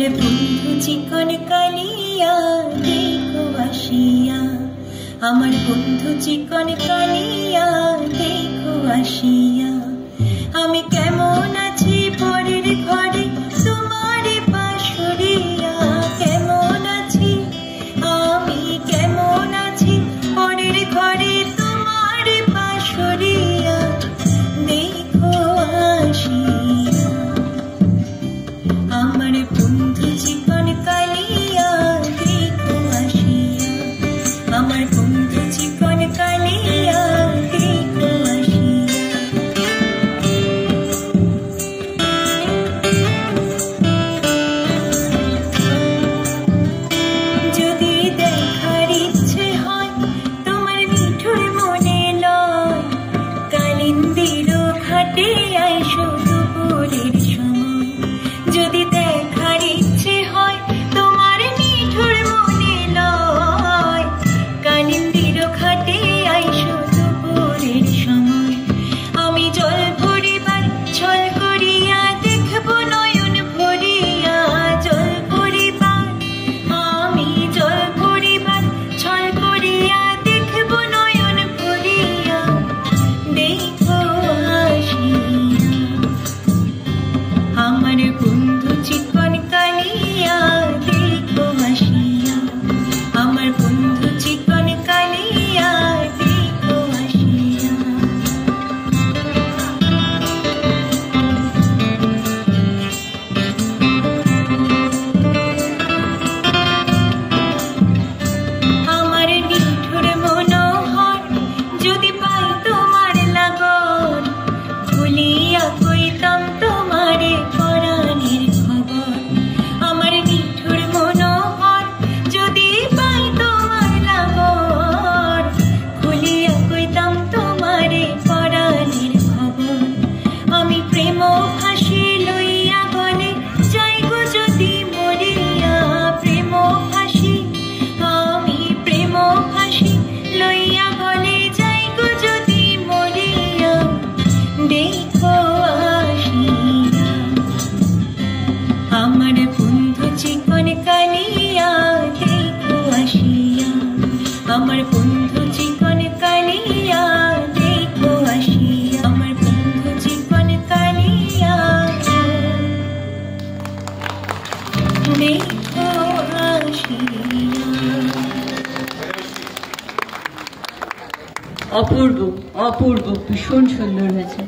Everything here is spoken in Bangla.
আমার বন্ধু চিকন কালিয়া দেখো আসিয়া, আমার বন্ধু চিকন কালিয়া দেখো আসিয়া। আমি কেমন আছি পরের ঘরে তোমার পাশরিয়া, কেমন আছি আমি কেমন আছি পরের ঘরে তোমার পাশরিয়া দেখো আসিয়া। আমার বন্ধু চিকন কালিয়া দেখো আসিয়া, আমার বন্ধু চিকন কালিয়া দেখো আসিয়া। যদি দেখার ইচ্ছে হয় তোমার মিঠুর মনে লয়, কালিন্দির ঘাটে আইসো দুপুরের সময়। যদি দেখার ইচ্ছে হয় তোমার মিঠুর মনে লয়, কালিন্দির ঘাটে আইসো দুপুরের সময়। আমি জল ভরিবার ছল করিয়া দেখবো নয়ন ভরিয়া, জল ভরিবার আমি জল ভরিবার ছল করিয়া দেখবো নয়ন ভরিয়া দেখো আসিয়া। আমার বন্ধু চিকন কালিয়া দেখো আসিয়া, আমার বন্ধু চিকন কালিয়া দেখো আসিয়া। আমার নিঠুর মনোহর যদি পাই তোমার লাগন, ভুলিয়া কইতাম তোমারে পরাণের খবর। আমার নিঠুর মনোহর যদি পাই তোমার লাগন, ভুলিয়া কইতাম তোমারে পরাণের খবর। আমি প্রেম ফাঁসি লইয়া গলে যাইগো যদি মরিয়া, প্রেম ফাঁসি আমি প্রেম ফাঁসি লইয়া গলে যাইগো যদি মরিয়া দেখো আসিয়া। আমার বন্ধু চিকন কালিয়া দেখো আসিয়া, আমার বন্ধু চিকন কালিয়া দেখো আসিয়া, আমার বন্ধু চিকন কালিয়া দেখো আসিয়া। অপূর্ব অপূর্ব, ভীষণ সুন্দর হয়েছে।